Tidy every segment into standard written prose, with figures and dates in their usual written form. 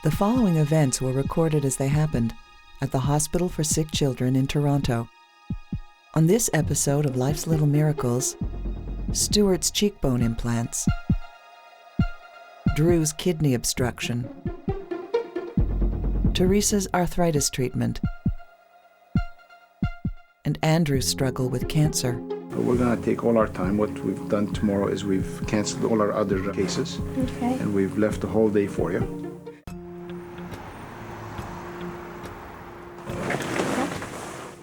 The following events were recorded as they happened at the Hospital for Sick Children in Toronto. On this episode of Life's Little Miracles, Stuart's cheekbone implants, Drew's kidney obstruction, Teresa's arthritis treatment, and Andrew's struggle with cancer. We're going to take all our time. What we've done tomorrow is we've canceled all our other cases. Okay. And we've left the whole day for you.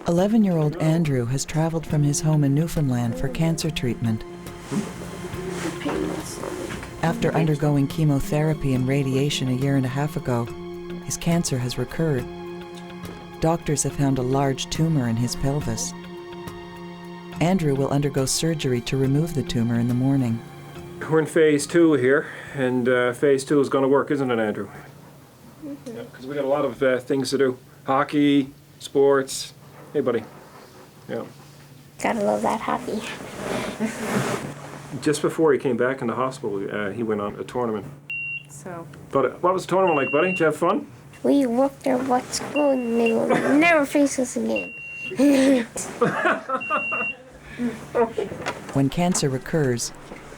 11-year-old Andrew has traveled from his home in Newfoundland for cancer treatment. After undergoing chemotherapy and radiation a year and a half ago, his cancer has recurred. Doctors have found a large tumor in his pelvis. Andrew will undergo surgery to remove the tumor in the morning. We're in phase 2 here, and phase 2 is going to work, isn't it, Andrew? Mm-hmm. Yeah, because we got a lot of things to do. Hockey, sports. Hey, buddy. Yeah. Gotta love that hockey. Just before he came back in the hospital, he went on a tournament. So. But what was the tournament like, buddy? Did you have fun? We whooped their butts good and they will never face us again. When cancer recurs,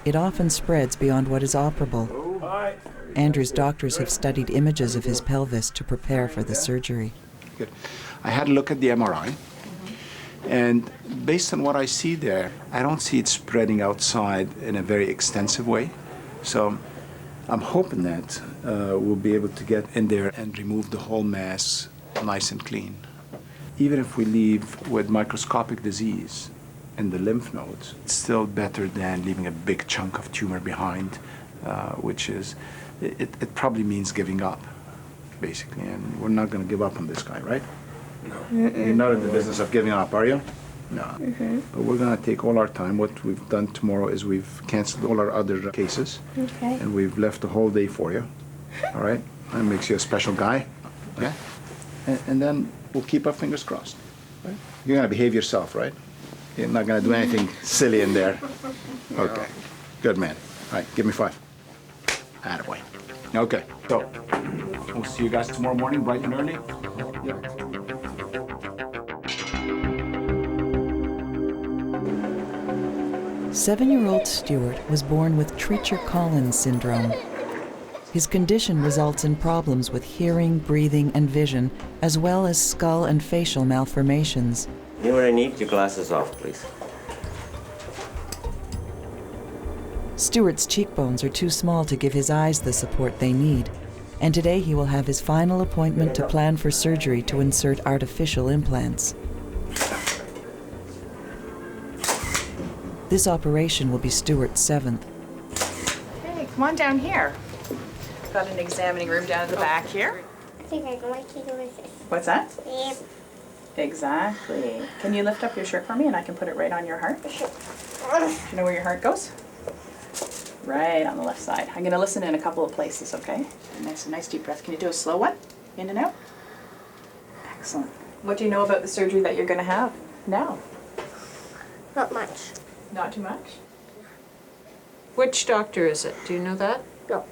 it often spreads beyond what is operable. Andrew's doctors have studied images of his pelvis to prepare for the surgery. Good. I had a look at the MRI, and based on what I see there, I don't see it spreading outside in a very extensive way. So I'm hoping that we'll be able to get in there and remove the whole mass nice and clean. Even if we leave with microscopic disease in the lymph nodes, it's still better than leaving a big chunk of tumor behind, which is, it probably means giving up, basically. And we're not going to give up on this guy, right? No. You're not in the business of giving up, are you? No. Mm-hmm. But we're going to take all our time. What we've done tomorrow is we've canceled all our other cases. Okay. And we've left the whole day for you. All right? That makes you a special guy. Okay? And then we'll keep our fingers crossed. Right? You're going to behave yourself, right? You're not going to do anything silly in there. Okay. Good man. All right, give me 5. Attaboy. Okay. So, we'll see you guys tomorrow morning, bright and early. Yeah. 7-year-old Stuart was born with Treacher Collins Syndrome. His condition results in problems with hearing, breathing, and vision, as well as skull and facial malformations. You know what I need? Your glasses off, please. Stuart's cheekbones are too small to give his eyes the support they need, and today he will have his final appointment to plan for surgery to insert artificial implants. This operation will be Stuart's 7th. Hey, come on down here. Got an examining room down at the back here. I think I can like to do this. What's that? Yep. Exactly. Can you lift up your shirt for me and I can put it right on your heart? Do you know where your heart goes? Right on the left side. I'm going to listen in a couple of places, okay? Nice deep breath. Can you do a slow one? In and out. Excellent. What do you know about the surgery that you're going to have now? Not much. Not too much? Which doctor is it? Do you know that? No.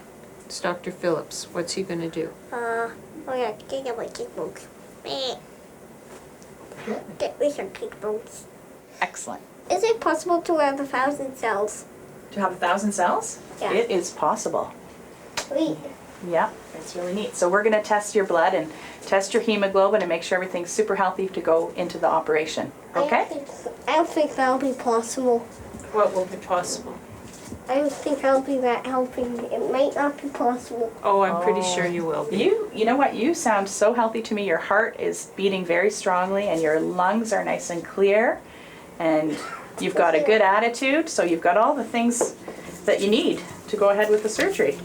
It's Dr. Phillips. What's he going to do? Oh yeah, take out my cheekbones. Get rid of cheekbones. Excellent. Is it possible to have 1,000 cells? To have 1,000 cells? Yeah. It is possible. Sweet. Yeah, it's really neat. So we're going to test your blood and test your hemoglobin and make sure everything's super healthy to go into the operation. Okay? I don't think that'll be possible. What will be possible? I don't think I'll be that healthy. It might not be possible. Oh, I'm pretty sure you will be. You know what? You sound so healthy to me. Your heart is beating very strongly and your lungs are nice and clear. And you've got a good attitude. So you've got all the things that you need to go ahead with the surgery.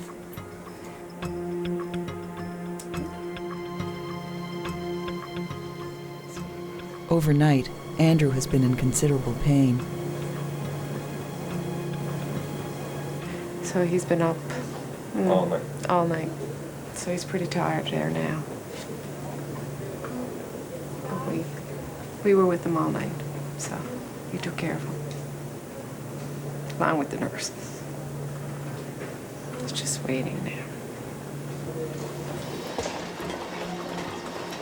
Overnight, Andrew has been in considerable pain. So he's been up All night. all night. So he's pretty tired there now. But we were with him all night, so we took care of him. Along with the nurses. It's just waiting there.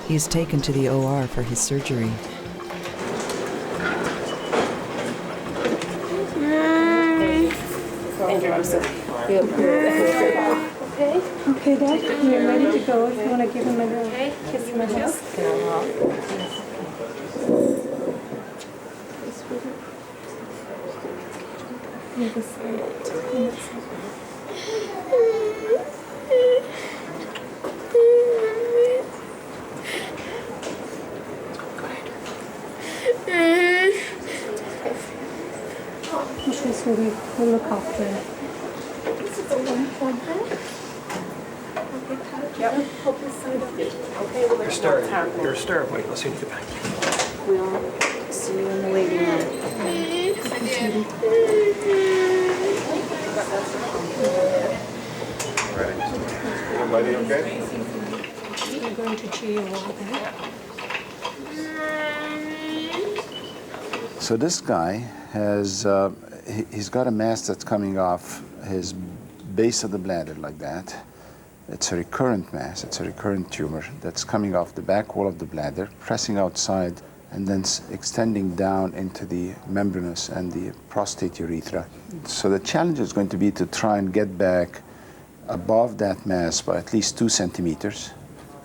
He is taken to the OR for his surgery. Okay, Dad, we're ready to go. If you want to give him a little kiss and a hug. Okay, sweetie, we'll look after it. This is the one for her. Yep. You're a star. Wait, let's see you get back. We'll see you in the waiting room. Everybody okay? We're going to cheer you all there. So this guy has, he's got a mass that's coming off his base of the bladder like that. It's a recurrent mass, it's a recurrent tumor that's coming off the back wall of the bladder, pressing outside, and then extending down into the membranous and the prostate urethra. So the challenge is going to be to try and get back above that mass by at least 2 centimeters,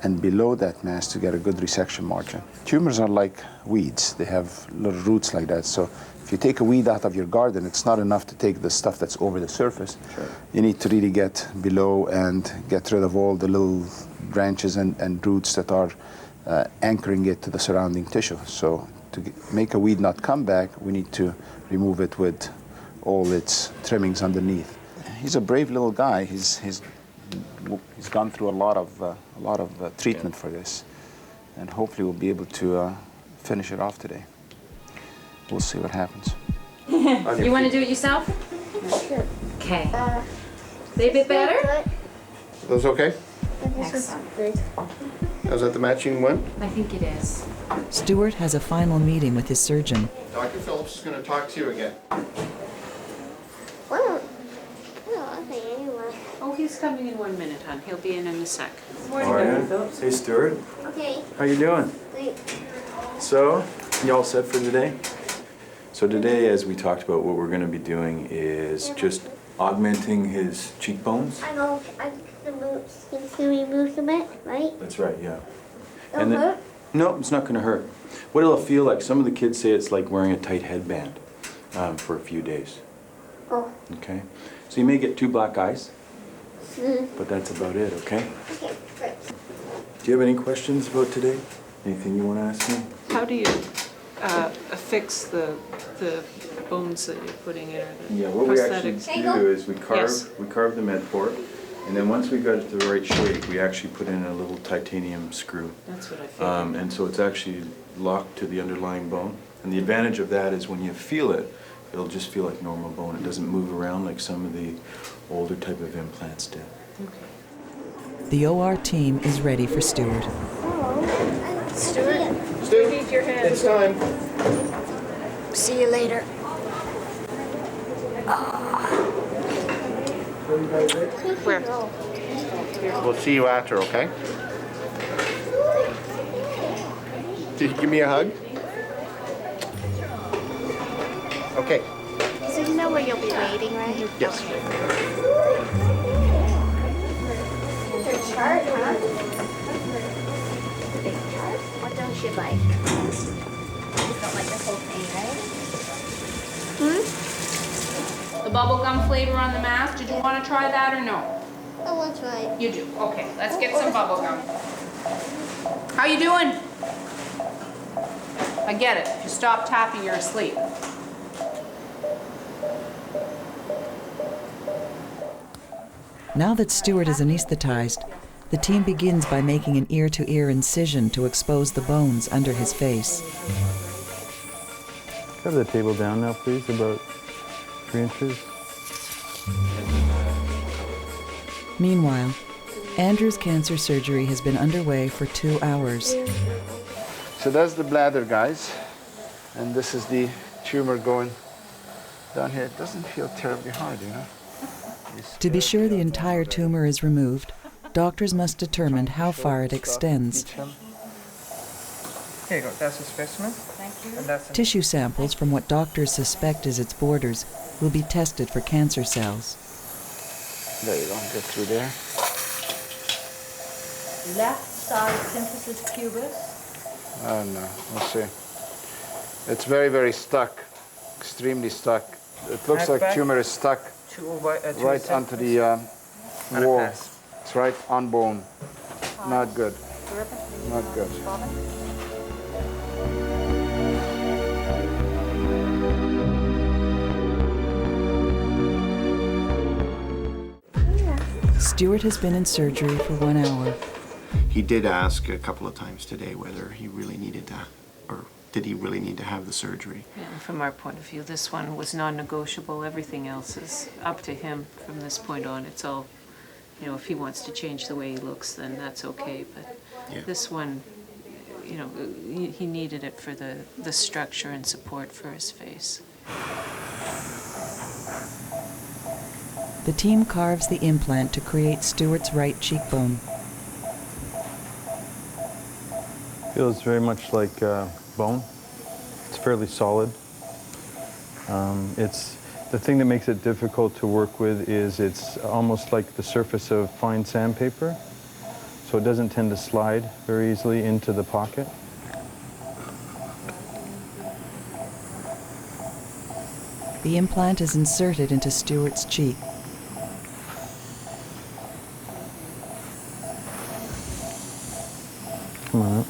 and below that mass to get a good resection margin. Tumors are like weeds. They have little roots like that. So if you take a weed out of your garden, it's not enough to take the stuff that's over the surface. Sure. You need to really get below and get rid of all the little branches and roots that are anchoring it to the surrounding tissue. So to make a weed not come back, we need to remove it with all its trimmings underneath. He's a brave little guy. He's gone through a lot of treatment for this, and hopefully we'll be able to finish it off today. We'll see what happens. You want to do it yourself? Sure. Okay. They a bit better? Are those okay? Excellent. Good. Is that the matching one? I think it is. Stuart has a final meeting with his surgeon. Dr. Phillips is going to talk to you again. Well, okay, anyway. Oh, he's coming in 1 minute, hon. He'll be in a sec. How are you? Hey, Stuart. Okay. How you doing? Wait. So, you all set for today? So today, as we talked about, what we're going to be doing is just augmenting his cheekbones. I know. I can remove a bit, right? That's right, yeah. It'll hurt? No, it's not going to hurt. What it'll feel like, some of the kids say it's like wearing a tight headband for a few days. Oh. Okay? So you may get 2 black eyes, Mm. but that's about it, okay? Okay, great. Do you have any questions about today? Anything you want to ask me? How do you affix the bones that you're putting in? Or the Yeah, what we actually prosthetics? do is we Yes. carve the med port, and then once we got it to the right shape, we actually put in a little titanium screw. That's what I figured. And so it's actually locked to the underlying bone. And the advantage of that is when you feel it, it'll just feel like normal bone. It doesn't move around like some of the older type of implants did. Okay. The OR team is ready for Stuart. Stuart. Stu, it's time. See you later. Where? We'll see you after, okay? Did you give me a hug? Okay. So you know where you'll be waiting, right? Yes. Your chart, huh? Big chart. What don't you like? You don't like the whole thing, right? The bubblegum flavor on the mask, did you want to try that or no? Oh, that's right. You do. Okay, let's get some bubblegum. How you doing? I get it. If you stop tapping, you're asleep. Now that Stuart is anesthetized, the team begins by making an ear-to-ear incision to expose the bones under his face. Have the table down now, please, about 3 inches. Meanwhile, Andrew's cancer surgery has been underway for 2 hours. So that's the bladder, guys. And this is the tumor going down here. It doesn't feel terribly hard, you know? To be sure the entire tumor is removed, doctors must determine how far it extends. Here you go, that's a specimen. Thank you. And that's Tissue samples from what doctors suspect is its borders will be tested for cancer cells. There you go, get through there. Left side symphysis pubis. Oh no, let's see. It's very, very stuck, extremely stuck. It looks like tumor is stuck right onto the wall. It's right on bone. Not good. Not good. Stuart has been in surgery for 1 hour. He did ask a couple of times today whether he really needed to, or did he really need to have the surgery. Yeah, from our point of view, this one was non-negotiable. Everything else is up to him from this point on. It's all, you know, if he wants to change the way he looks, then that's okay. But Yeah. this one, you know, he needed it for the structure and support for his face. The team carves the implant to create Stuart's right cheekbone. Feels very much like bone. It's fairly solid. The thing that makes it difficult to work with is it's almost like the surface of fine sandpaper, so it doesn't tend to slide very easily into the pocket. The implant is inserted into Stuart's cheek. Come on up.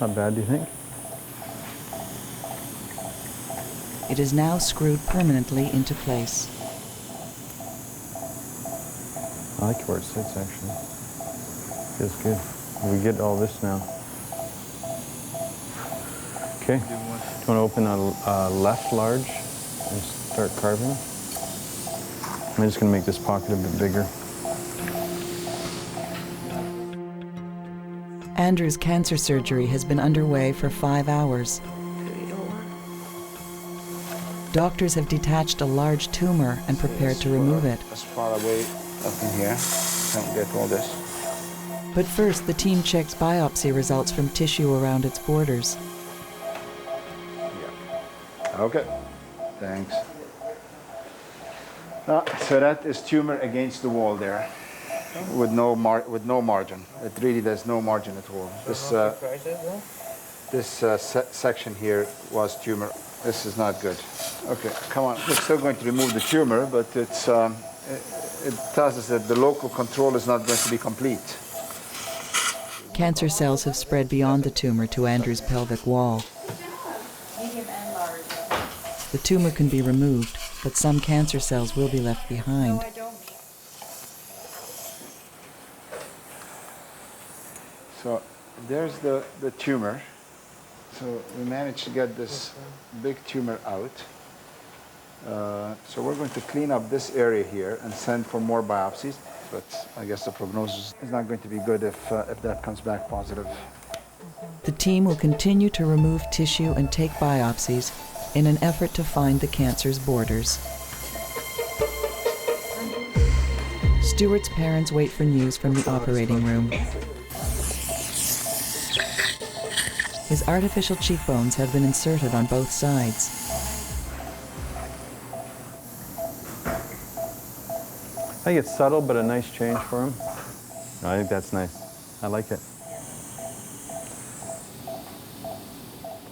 Not bad, do you think? It is now screwed permanently into place. I like where it sits, actually. Feels good. We get all this now. Okay. Do you want to open a left large and start carving? I'm just going to make this pocket a bit bigger. Andrew's cancer surgery has been underway for 5 hours. Doctors have detached a large tumor and prepared to remove it. As far away up in here, can't get all this. But first, the team checks biopsy results from tissue around its borders. Yeah. Okay, thanks. So that is tumor against the wall there, with no margin. It really there's no margin at all. This section here was tumor. This is not good. Okay, come on. We're still going to remove the tumor, but it tells us that the local control is not going to be complete. Cancer cells have spread beyond the tumor to Andrew's pelvic wall. The tumor can be removed, but some cancer cells will be left behind. So there's the tumor. So we managed to get this big tumor out. So we're going to clean up this area here and send for more biopsies. But I guess the prognosis is not going to be good if that comes back positive. The team will continue to remove tissue and take biopsies in an effort to find the cancer's borders. Stuart's parents wait for news from the operating room. His artificial cheekbones have been inserted on both sides. I think it's subtle, but a nice change for him. No, I think that's nice. I like it.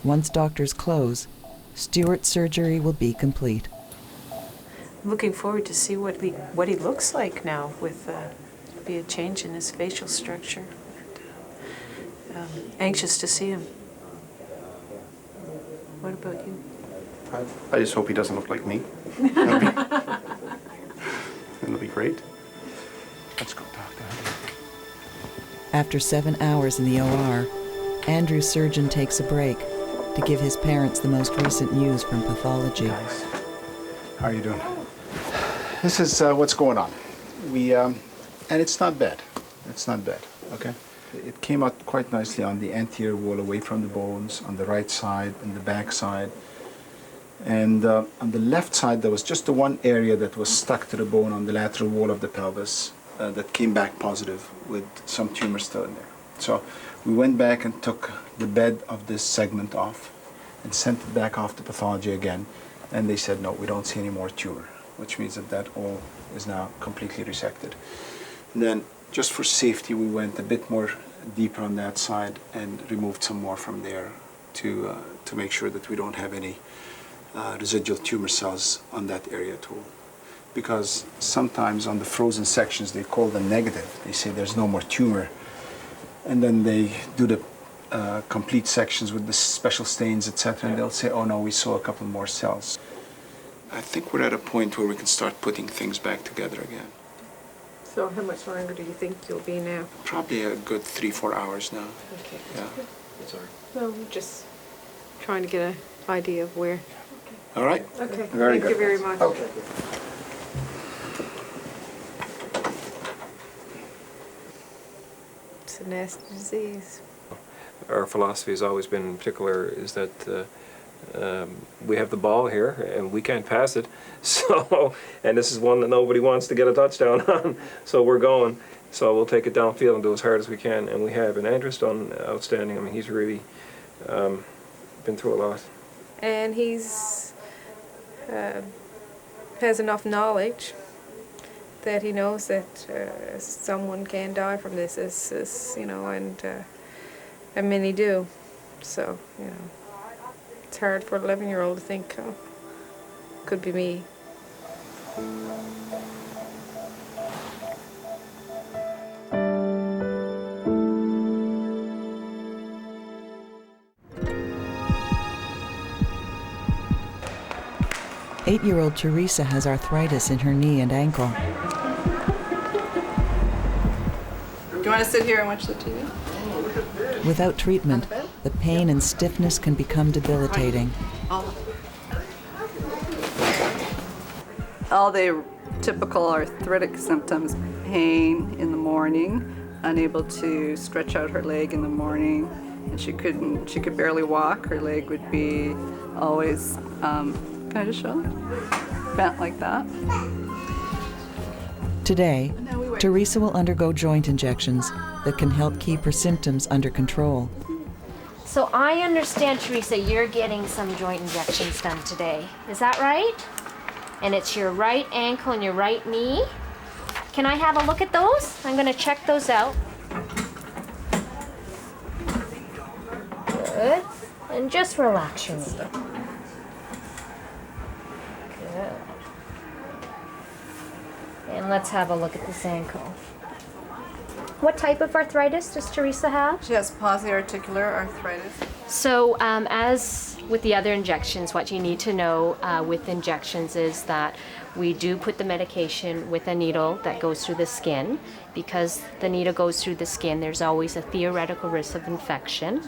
Once doctors close, Stuart's surgery will be complete. I'm looking forward to see what he looks like now with be a change in his facial structure. Anxious to see him. What about you? I just hope he doesn't look like me. It'll be great. Let's go talk to him. After 7 hours in the OR, Andrew's surgeon takes a break to give his parents the most recent news from pathology. Guys, how are you doing? This is what's going on. And it's not bad. It's not bad, okay? It came out quite nicely on the anterior wall away from the bones, on the right side and the back side. And on the left side, there was just the one area that was stuck to the bone on the lateral wall of the pelvis that came back positive with some tumor still in there. So we went back and took the bed of this segment off and sent it back off to pathology again. And they said, no, we don't see any more tumor, which means that that all is now completely resected. And then, just for safety, we went a bit more deeper on that side and removed some more from there to make sure that we don't have any residual tumor cells on that area at all. Because sometimes on the frozen sections, they call them negative. They say there's no more tumor. And then they do the complete sections with the special stains, etc., and they'll say, oh no, we saw a couple more cells. I think we're at a point where we can start putting things back together again. So how much longer do you think you'll be now? Probably a good 3-4 hours now. Okay. Yeah. Sorry. No, I'm just trying to get an idea of where. All right. Okay. Very Thank good. you very much. Okay. It's a nasty disease. Our philosophy has always been, in particular, is that we have the ball here and we can't pass it. So, and this is one that nobody wants to get a touchdown on. So we're going. So we'll take it downfield and do as hard as we can, and we have. And Andrew's done outstanding. I mean, he's really been through a lot. And he's has enough knowledge that he knows that someone can die from this, you know, and many do. So, you know, it's hard for an 11-year-old to think, oh, could be me. Eight-year-old Teresa has arthritis in her knee and ankle. Do you want to sit here and watch the TV? Without treatment, the pain and stiffness can become debilitating. All the typical arthritic symptoms: pain in the morning, unable to stretch out her leg in the morning, and she could barely walk. Her leg would be always, can I just show them? Bent like that. Today, Teresa will undergo joint injections that can help keep her symptoms under control. So I understand, Teresa, you're getting some joint injections done today. Is that right? And it's your right ankle and your right knee. Can I have a look at those? I'm going to check those out. Good. And just relax your knee. Good. And let's have a look at this ankle. What type of arthritis does Teresa have? She has polyarticular arthritis. So as with the other injections, what you need to know with injections is that we do put the medication with a needle that goes through the skin. Because the needle goes through the skin, there's always a theoretical risk of infection.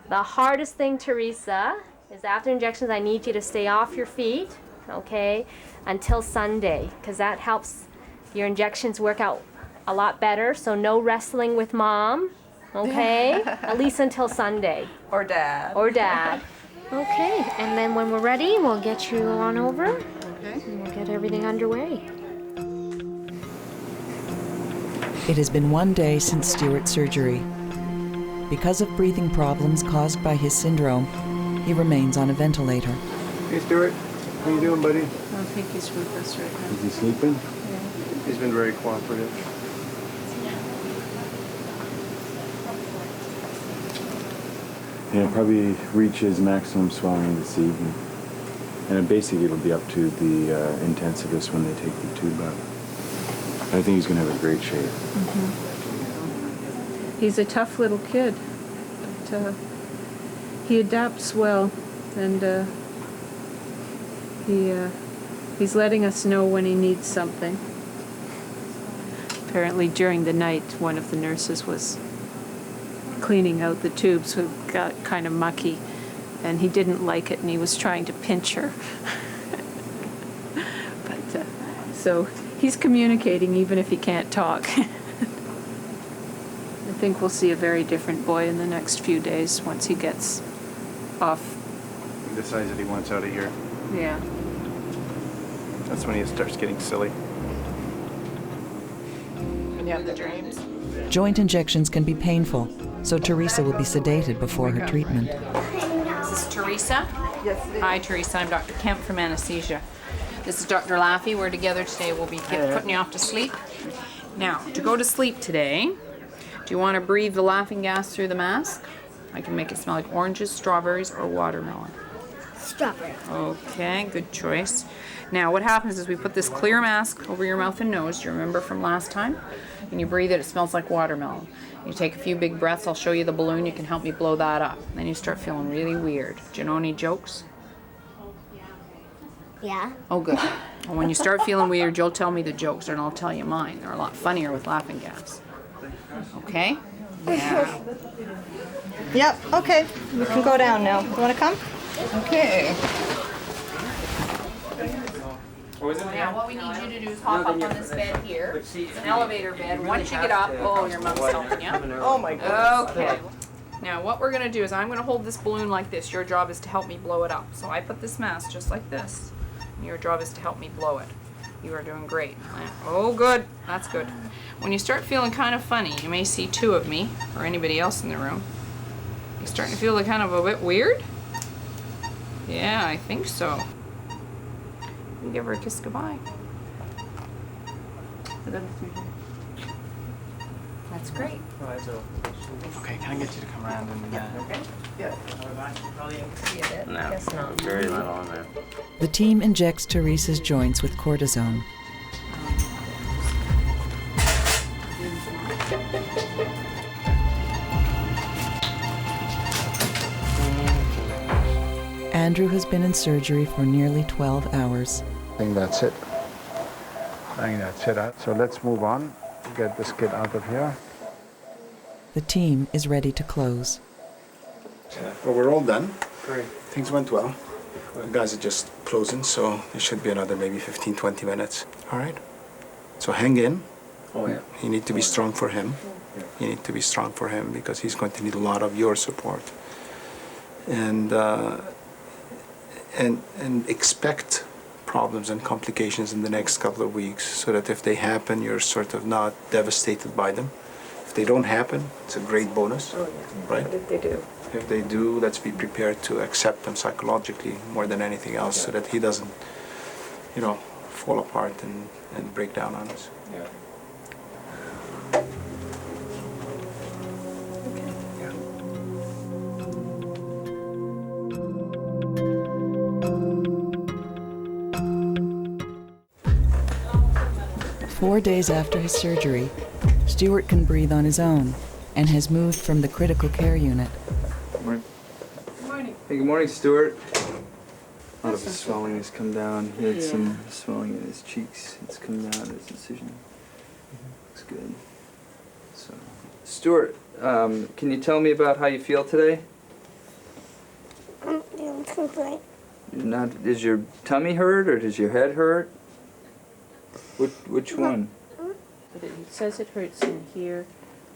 The hardest thing, Teresa, is after injections, I need you to stay off your feet, okay, until Sunday, because that helps your injections work out a lot better. So no wrestling with mom, okay? At least until Sunday. Or dad. Or dad. Okay, and then when we're ready, we'll get you on over. Okay. And we'll get everything underway. It has been 1 day since Stuart's surgery. Because of breathing problems caused by his syndrome, he remains on a ventilator. Hey Stuart, how you doing, buddy? I don't think he's with us right now. Is he sleeping? Yeah. He's been very cooperative. Yeah, probably reach his maximum swelling this evening. And basically it'll be up to the intensivist when they take the tube out. I think he's going to have a great shape. Mm-hmm. He's a tough little kid, but he adapts well, and he's letting us know when he needs something. Apparently during the night, one of the nurses was cleaning out the tubes, who got kind of mucky, and he didn't like it, and he was trying to pinch her. But so he's communicating even if he can't talk. I think we'll see a very different boy in the next few days once he gets off. The size that he wants out of here. Yeah. That's when he starts getting silly. When you have the dreams. Joint injections can be painful, so Teresa will be sedated before her treatment. This is Teresa. Yes. Hi, Teresa. I'm Dr. Kemp from Anesthesia. This is Dr. Laffey. We're together today. We'll be putting you off to sleep. Now, to go to sleep today, do you want to breathe the laughing gas through the mask? I can make it smell like oranges, strawberries, or watermelon. Strawberry. Okay, good choice. Now, what happens is we put this clear mask over your mouth and nose. Do you remember from last time? When you breathe it, it smells like watermelon. You take a few big breaths. I'll show you the balloon. You can help me blow that up. Then you start feeling really weird. Do you know any jokes? Yeah. Oh, good. Well, when you start feeling weird, you'll tell me the jokes, and I'll tell you mine. They're a lot funnier with laughing gas. Okay? Yeah. Yep, okay. You can go down now. You want to come? Okay. Now, what we need you to do is hop up on this bed here. It's an elevator bed. Once you get up, oh, your mom's helping you. Oh my goodness. Okay. Now, what we're going to do is I'm going to hold this balloon like this. Your job is to help me blow it up. So I put this mask just like this. And your job is to help me blow it. You are doing great. Oh, good. That's good. When you start feeling kind of funny, you may see two of me or anybody else in the room. You starting to feel like kind of a bit weird? Yeah, I think so. You give her a kiss goodbye. That's great. Okay, can I get you to come around and Okay. Yeah. No, Guess not. very little on there. The team injects Teresa's joints with cortisone. Andrew has been in surgery for nearly 12 hours. I think that's it. So let's move on. Get this kid out of here. The team is ready to close. Well, we're all done. Great. Things went well. The guys are just closing, so there should be another maybe 15, 20 minutes. All right? So hang in. Oh, yeah. You need to be strong for him. You need to be strong for him because he's going to need a lot of your support. And expect problems and complications in the next couple of weeks so that if they happen, you're sort of not devastated by them. If they don't happen, it's a great bonus, right? But if they do? If they do, let's be prepared to accept them psychologically more than anything else so that he doesn't, you know, fall apart and break down on us. Yeah. 4 days after his surgery, Stuart can breathe on his own and has moved from the critical care unit. Good morning. Hey, good morning, Stuart. A lot of his swelling has come down. He had some swelling in his cheeks. It's come down his incision. Looks good. So, Stuart, can you tell me about how you feel today? Is your tummy hurt or does your head hurt? Which one? But it says it hurts in here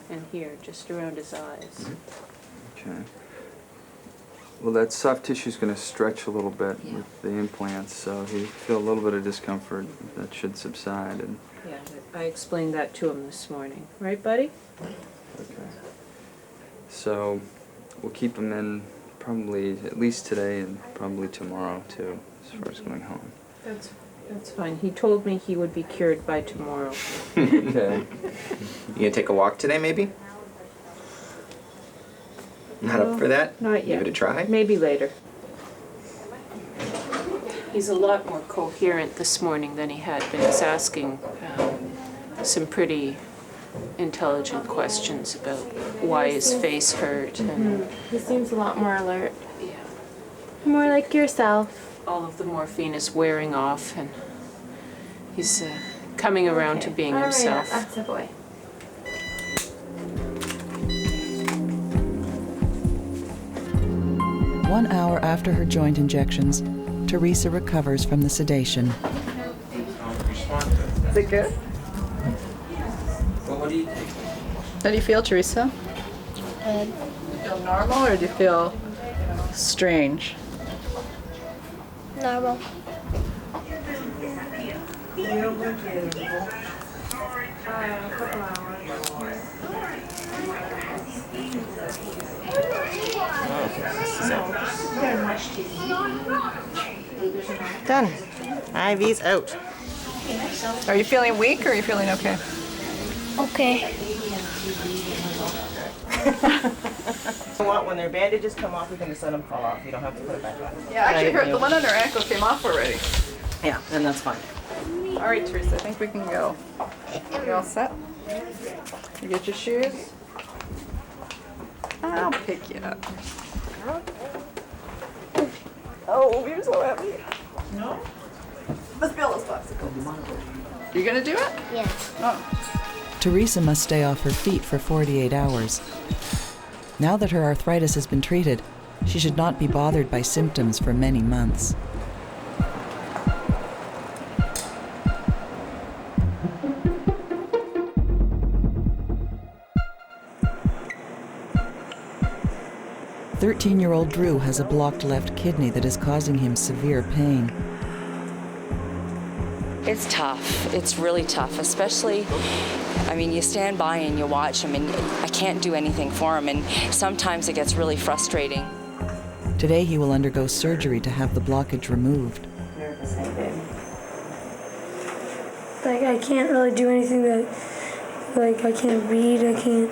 and here, just around his eyes. Okay. Well, that soft tissue is going to stretch a little bit with the implants, so if you feel a little bit of discomfort, that should subside. And Yeah, I explained that to him this morning. Right, buddy? okay. So we'll keep him in probably at least today and probably tomorrow too, as far as going home. That's fine. He told me he would be cured by tomorrow. Okay. You gonna take a walk today, maybe? Not up for that? Not yet. Give it a try? Maybe later. He's a lot more coherent this morning than he had been. He's asking some pretty intelligent questions about why his face hurt. And He seems a lot more alert. Yeah. More like yourself. All of the morphine is wearing off, and he's coming around to being himself. That's a boy. One hour after her joint injections, Teresa recovers from the sedation. Is it good? Well, what do you think? How do you feel, Teresa? Good. Do you feel normal or do you feel strange? Normal. Done. IV's out. Are you feeling weak or are you feeling okay? Okay. When their bandages come off, we can just let them fall off. You don't have to put it back on. Yeah, I actually heard the one on her ankle came off already. Yeah, then that's fine. All right, Teresa, I think we can go. You all set? You get your shoes? I'll pick you up. Oh, you're so happy. No? Let's build those popsicles. You gonna do it? Yeah. Oh. Teresa must stay off her feet for 48 hours. Now that her arthritis has been treated, she should not be bothered by symptoms for many months. "13-year-old Drew has a blocked left kidney that is causing him severe pain. It's tough. It's really tough, especially, I mean, you stand by and you watch him, and I can't do anything for him, and sometimes it gets really frustrating. Today he will undergo surgery to have the blockage removed. Like, I can't really do anything that, like, I can't read, I can't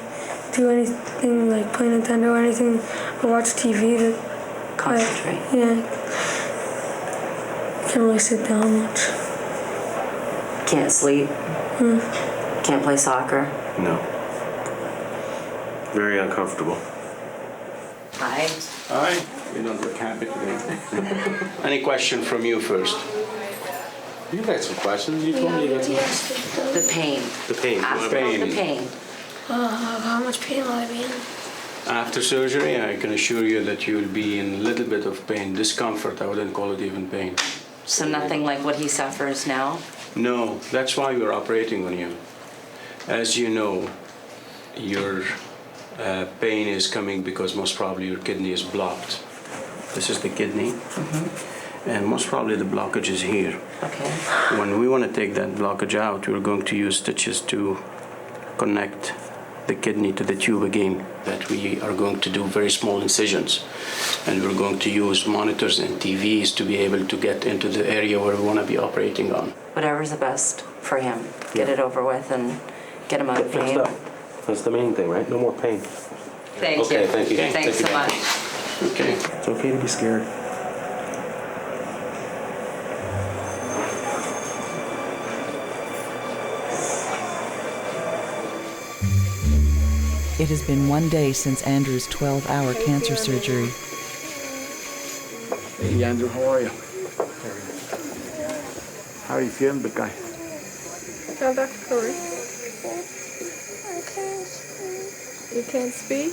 do anything like play Nintendo or anything, or watch TV that... Concentrate. Yeah. Can't really sit down much. Can't sleep. Can't play soccer. No. Very uncomfortable. Hi. Hi. We don't look happy today. Any question from you first? You got some questions. You told me you got some. The pain. The pain. Ask about the pain. How much pain will I be in? After surgery, I can assure you that you will be in a little bit of pain, discomfort. I wouldn't call it even pain. So nothing like what he suffers now? No, that's why we're operating on you. As you know, your pain is coming because most probably your kidney is blocked. This is the kidney, and most probably the blockage is here. Okay. When we want to take that blockage out, we're going to use stitches to connect the kidney to the tube again. That we are going to do very small incisions, and we're going to use monitors and TVs to be able to get into the area where we want to be operating on. Whatever's the best for him. Get it over with and get him out of pain. That's the main thing, right? No more pain. Thank you. Okay, thank you. Thanks so much. Okay. It's okay to be scared. It has been 1 day since Andrew's 12-hour cancer surgery. Hey, Andrew, how are you? How are you feeling, big guy? Tell Dr. Corey. You can't speak?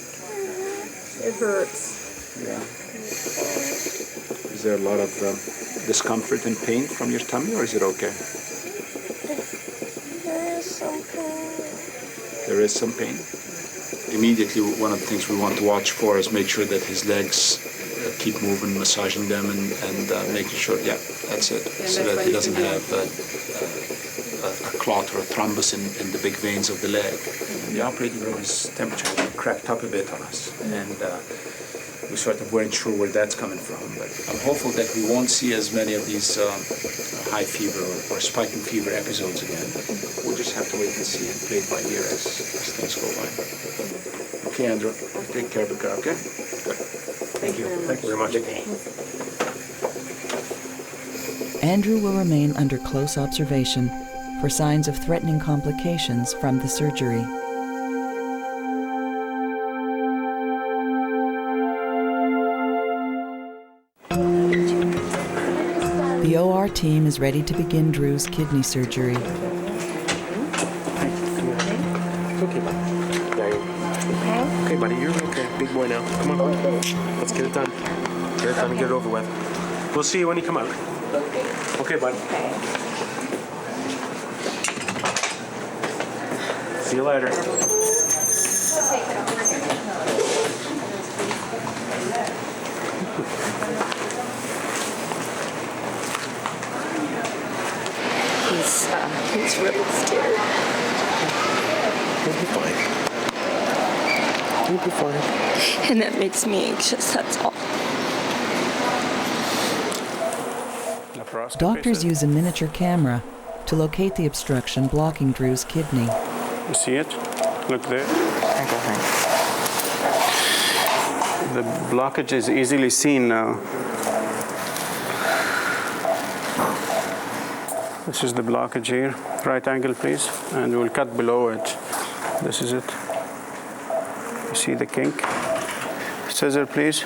It hurts. Yeah. Is there a lot of discomfort and pain from your tummy, or is it okay? There is some pain. There is some pain. Immediately, one of the things we want to watch for is make sure that his legs keep moving, massaging them, and making sure, yeah, that's it, so that he doesn't have a clot or a thrombus in the big veins of the leg. The operating room, his temperature crept up a bit on us, and we sort of weren't sure where that's coming from. But I'm hopeful that we won't see as many of these high fever or spiking fever episodes again. We'll just have to wait and see and play it by ear as things go by. Okay, Andrew, take care of the guy, okay? Good. Thank you. Thank you very much. Andrew will remain under close observation for signs of threatening complications from the surgery. The OR team is ready to begin Drew's kidney surgery. It's okay, buddy. Okay, buddy, you're okay. Big boy now. Come on. Let's get it done. Get it done and get it over with. We'll see you when you come out. Okay, bud. See you later. He's really scared. He'll be fine. You'll be fine. And that makes me anxious, that's all. Doctors use a miniature camera to locate the obstruction blocking Drew's kidney. You see it? Look there. The blockage is easily seen now. This is the blockage here. Right angle, please. And we'll cut below it. This is it. You see the kink? Scissor, please.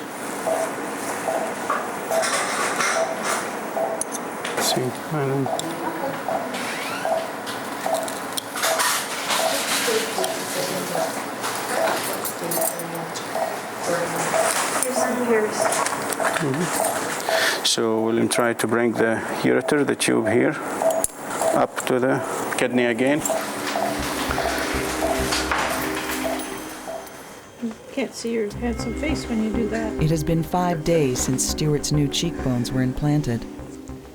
See, and so we'll try to bring the ureter, the tube here, up to the kidney again. Can't see your handsome face when you do that. It has been 5 days since Stuart's new cheekbones were implanted.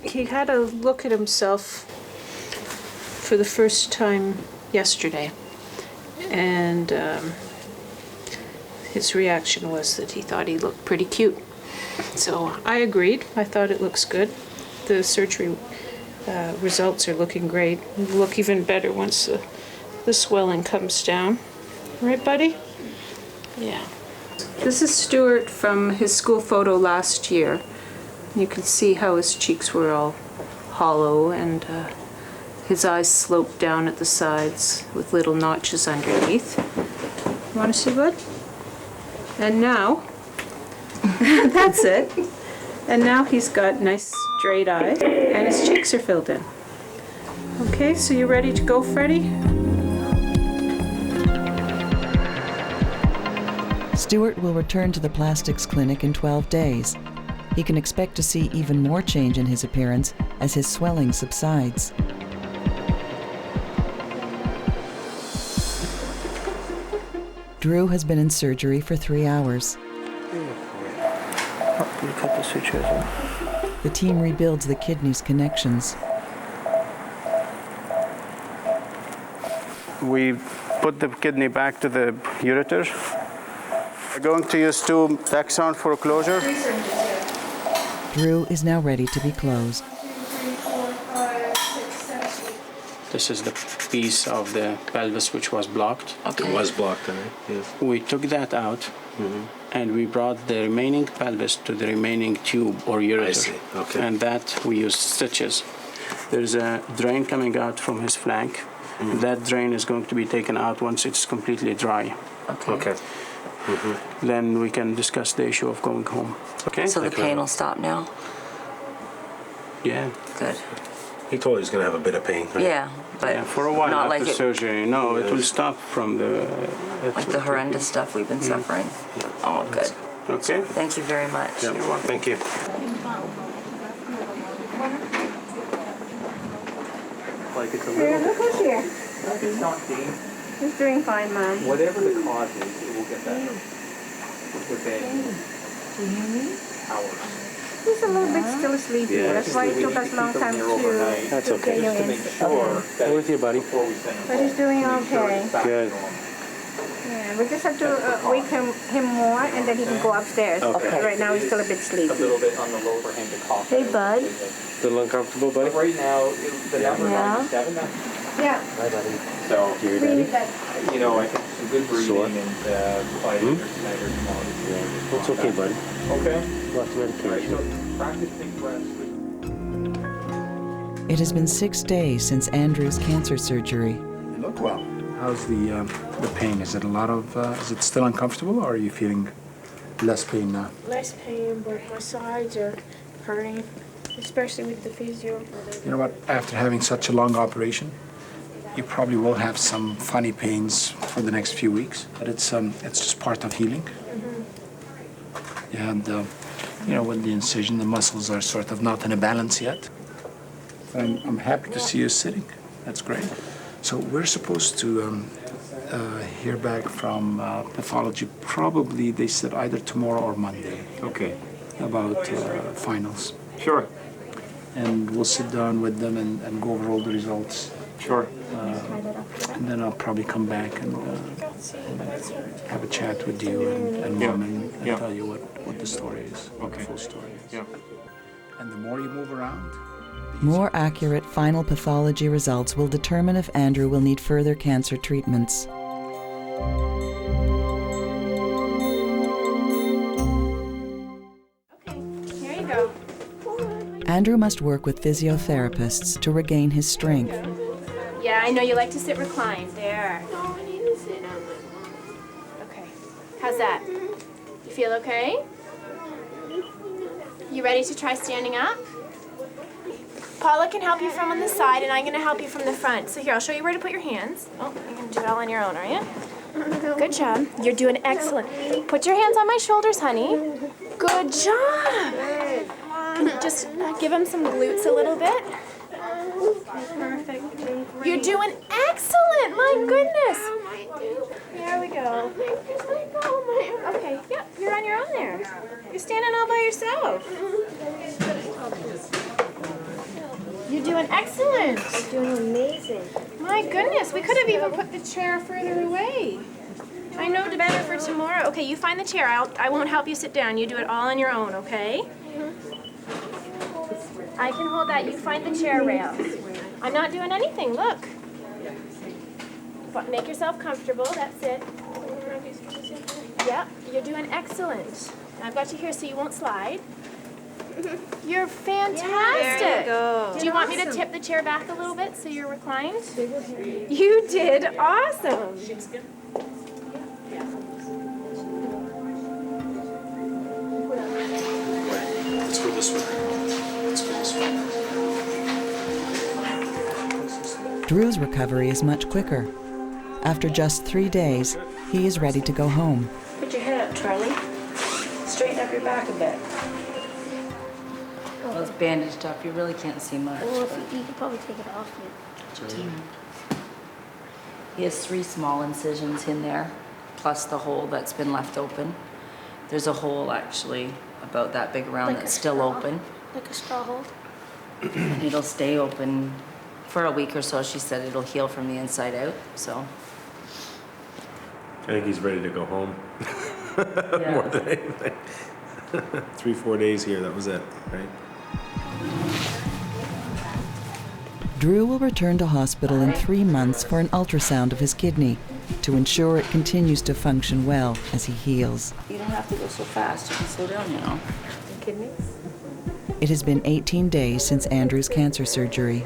He had a look at himself for the first time yesterday, and his reaction was that he thought he looked pretty cute. So I agreed. I thought it looks good. The surgery results are looking great. It'll look even better once the swelling comes down. Right, buddy? Yeah. This is Stuart from his school photo last year. You can see how his cheeks were all hollow and his eyes sloped down at the sides with little notches underneath. You want to see, bud? And now, that's it. And now he's got nice straight eye and his cheeks are filled in. Okay, so you ready to go, Freddie? Stuart will return to the plastics clinic in 12 days. He can expect to see even more change in his appearance as his swelling subsides. Drew has been in surgery for 3 hours. You cut the sutures off. The team rebuilds the kidney's connections. We put the kidney back to the ureter. We're going to use 2 Taxon for closure. Drew is now ready to be closed. This is the piece of the pelvis which was blocked. It was blocked, right? Yes. We took that out and we brought the remaining pelvis to the remaining tube or ureter. I see. Okay. And that we used stitches. There's a drain coming out from his flank. That drain is going to be taken out once it's completely dry. Okay. Then we can discuss the issue of going home. Okay? So the pain will stop now? Yeah. Good. He told you he's going to have a bit of pain, right? Yeah, but yeah, for a while not after like surgery. No, it will stop from the... like the horrendous stuff we've been suffering. Oh, good. Okay. Thank you very much. You're welcome. Thank you. Like it's a Here, look who's here. It's not Dean. He's doing fine, Mom. Whatever the cause is, it will get better within hours. He's a little bit still sleepy. Yeah, That's why it took us a long time to That's get okay. you Just to in. make sure that with you, buddy. But he's doing okay. Good. Yeah, we just have to wake him more, and then he can go upstairs. Okay. Right now he's still a bit A sleepy. little bit on the low for him to cough. Hey, bud. Still uncomfortable, buddy? Right now, the number Yeah. 97. Yeah. Hi, buddy. So, you know, I think some good breathing and fighting tonight or tomorrow. It's okay, buddy. Okay. Lots of medication. So practice big breaths. It has been 6 days since Andrew's cancer surgery. You look well. How's the pain? Is it a lot of? Is it still uncomfortable, or are you feeling less pain now? Less pain, but my sides are hurting, especially with the physio. You know what? After having such a long operation, you probably will have some funny pains for the next few weeks, but it's just part of healing. And you know, with the incision, the muscles are sort of not in a balance yet. I'm happy to see you sitting. That's great. So we're supposed to hear back from pathology. Probably they said either tomorrow or Monday. Okay. About finals. Sure. And we'll sit down with them and go over all the results. Sure. And then I'll probably come back and have a chat with you and Mom and tell you what the story is, what the full story is. Yeah. And the more you move around, More accurate final pathology results will determine if Andrew will need further cancer treatments. Here you go. Andrew must work with physiotherapists to regain his strength. Yeah, I know you like to sit reclined. There. No, I need to sit on Okay. How's that? You feel okay? You ready to try standing up? Paula can help you from on the side, and I'm going to help you from the front. So here, I'll show you where to put your hands. Oh, you're going to do it all on your own, are you? Good job. You're doing excellent. Put your hands on my shoulders, honey. Good job. Can you just give him some glutes a little bit? Perfect. You're doing excellent. My goodness. There we go. Okay. Yep. You're on your own there. You're standing all by yourself. You're doing excellent. You're doing amazing. My goodness. We could have even put the chair further away. I know better for tomorrow. Okay. You find the chair. I won't help you sit down. You do it all on your own. Okay. I can hold that. You find the chair rail. I'm not doing anything. Look. Make yourself comfortable. That's it. Yep. You're doing excellent. I've got you here so you won't slide. You're fantastic. There you go. Do you want me to tip the chair back a little bit so you're reclined? You did awesome. Let's go this way. Let's go this way. Drew's recovery is much quicker. After just 3 days, he is ready to go home. Put your head up, Charlie. Straighten up your back a bit. Well, it's bandaged up. You really can't see much. Well, if you could probably take it off me. He has 3 small incisions in there, plus the hole that's been left open. There's a hole actually about that big around Like that's a still straw? open. Like a straw hole. And it'll stay open for a week or so. She said it'll heal from the inside out, so. I think he's ready to go home. More than anything. 3-4 days here, that was it, right? Drew will return to hospital in 3 months for an ultrasound of his kidney to ensure it continues to function well as he heals. You don't have to go so fast. You can slow down, you know. Kidneys? It has been 18 days since Andrew's cancer surgery.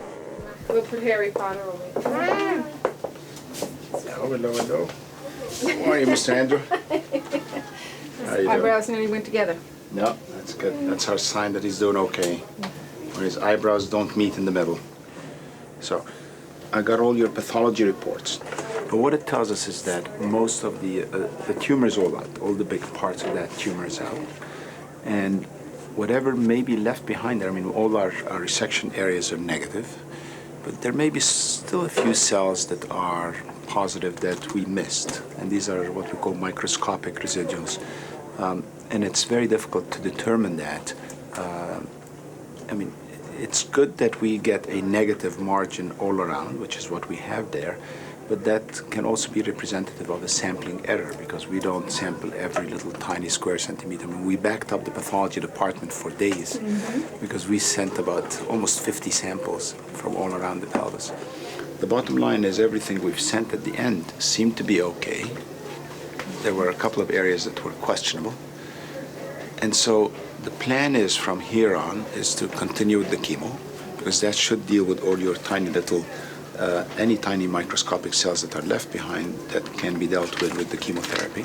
We'll put Harry Potter away. Hello. How are you, Mr. Andrew? How you doing? Eyebrows nearly went together. No, that's good. That's our sign that he's doing okay. When his eyebrows don't meet in the middle. So, I got all your pathology reports. But what it tells us is that most of the tumor is all out. All the big parts of that tumor is out. And whatever may be left behind there, I mean, all our resection areas are negative. But there may be still a few cells that are positive that we missed. And these are what we call microscopic residuals. And it's very difficult to determine that. I mean, it's good that we get a negative margin all around, which is what we have there, but that can also be representative of a sampling error because we don't sample every little tiny square centimeter. I mean, we backed up the pathology department for days because we sent about almost 50 samples from all around the pelvis. The bottom line is everything we've sent at the end seemed to be okay. There were a couple of areas that were questionable. And so the plan is from here on is to continue with the chemo because that should deal with all your tiny little, any tiny microscopic cells that are left behind that can be dealt with the chemotherapy.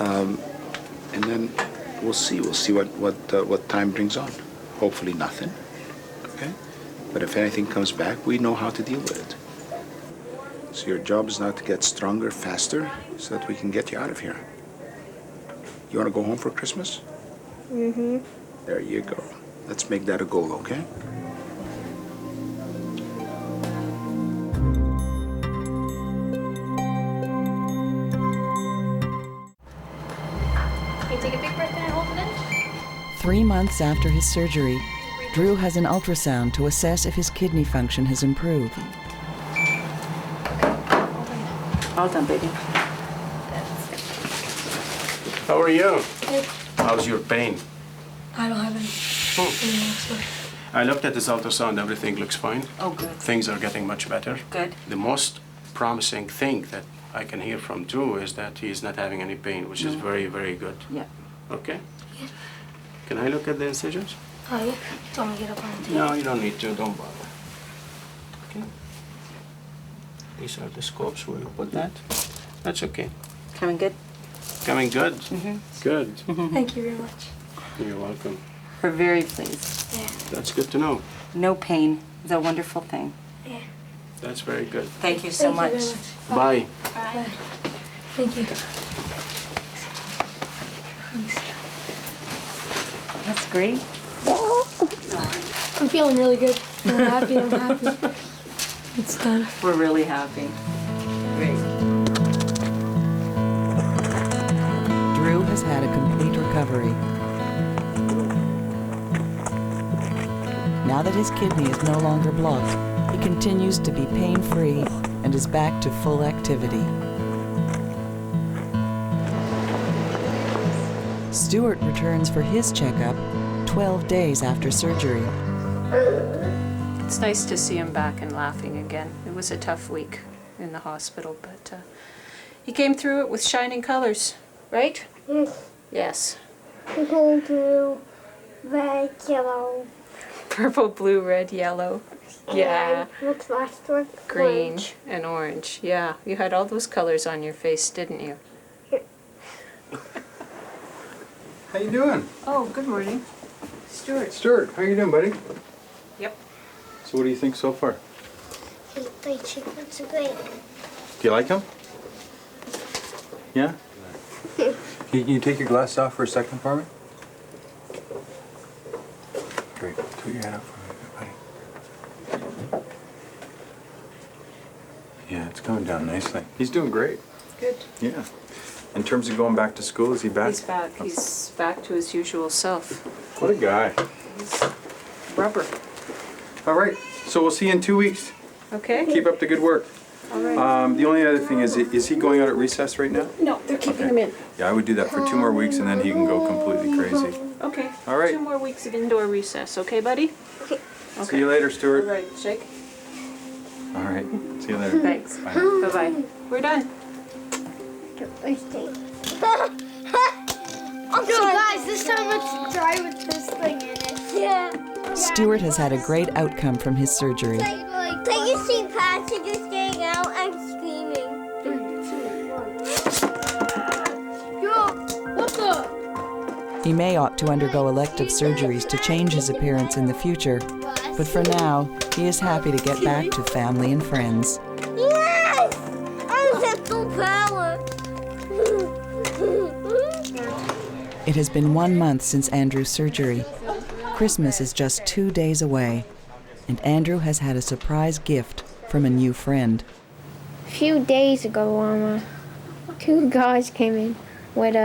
And then we'll see what time brings on. Hopefully nothing, okay? But if anything comes back, we know how to deal with it. So your job is now to get stronger, faster, so that we can get you out of here. You want to go home for Christmas? Mm-hmm. There you go. Let's make that a goal, okay? Okay, take a big breath in and hold it in. 3 months after his surgery, Drew has an ultrasound to assess if his kidney function has improved. All done, baby. How are you? Good. How's your pain? I don't have any. I looked at this ultrasound, everything looks fine. Oh, good. Things are getting much better. Good. The most promising thing that I can hear from Drew is that he's not having any pain, which is very, very good. Yeah. Okay? Yeah. Can I look at the incisions? Oh, yeah. Do you want me to get up on the table? No, you don't need to, don't bother. Okay. These are the scopes where you put that. That's okay. Coming good? Coming good? Mm-hmm. Good. Thank you very much. You're welcome. We're very pleased. Yeah. That's good to know. No pain is a wonderful thing. Yeah. That's very good. Thank you so much. Very much. Bye. Bye. Thank you. That's great. I'm feeling really good. I'm happy. I'm happy. It's done. We're really happy. Great. Drew has had a complete recovery. Now that his kidney is no longer blocked, he continues to be pain-free and is back to full activity. Stuart returns for his checkup 12 days after surgery. It's nice to see him back and laughing again. It was a tough week in the hospital, but he came through it with shining colors, right? Yes. Yes. Purple, blue, red, yellow. Purple, blue, red, yellow. Yeah. And what's the last one? Green Orange. and orange. Yeah, you had all those colors on your face, didn't you? How you doing? Oh, good morning. Stuart. Stuart, how you doing, buddy? Yep. So what do you think so far? My cheekbones are great. Do you like them? Yeah? Can you take your glasses off for a second for me? Great. Put your hand up for me, buddy. Yeah, it's coming down nicely. He's doing great. Good. Yeah. In terms of going back to school, is he back? He's back. He's back to his usual self. What a guy. He's rubber. All right. So we'll see you in 2 weeks. Okay. Keep up the good work. All right. The only other thing is he going out at recess right now? No, they're keeping him in. Yeah, I would do that for 2 more weeks and then he can go completely crazy. Okay. All right. 2 more weeks of indoor recess, okay, buddy? Okay. See you later, Stuart. All right, shake. All right. See you later. Thanks. Bye. Bye-bye. We're done. So guys, this time let's try with this thing in it. Yeah. Stuart has had a great outcome from his surgery. Can you see Patrick just getting out and screaming? Yo, what the? He may opt to undergo elective surgeries to change his appearance in the future, but for now, he is happy to get back to family and friends. Yes! I'm Central Power. It has been 1 month since Andrew's surgery. Christmas is just 2 days away, and Andrew has had a surprise gift from a new friend. A few days ago, 2 guys came in with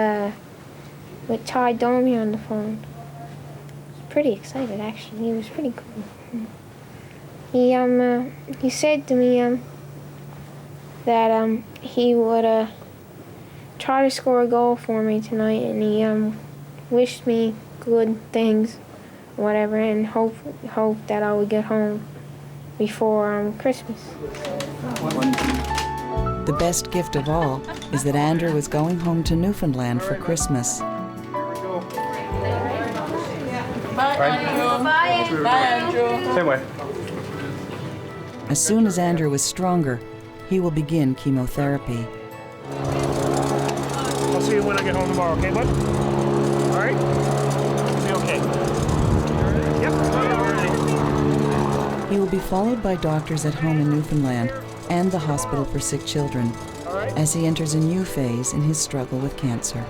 Ty Domi on the phone. I was pretty excited, actually. He was pretty cool. He said to me that he would try to score a goal for me tonight, and he wished me good things, whatever, and hope that I would get home before Christmas. The best gift of all is that Andrew is going home to Newfoundland for Christmas. Bye, Andrew. Bye, Andrew. Same way. As soon as Andrew is stronger, he will begin chemotherapy. I'll see you when I get home tomorrow, okay, bud? All right? Be okay. Yep. He will be followed by doctors at home in Newfoundland and the hospital for sick children as he enters a new phase in his struggle with cancer.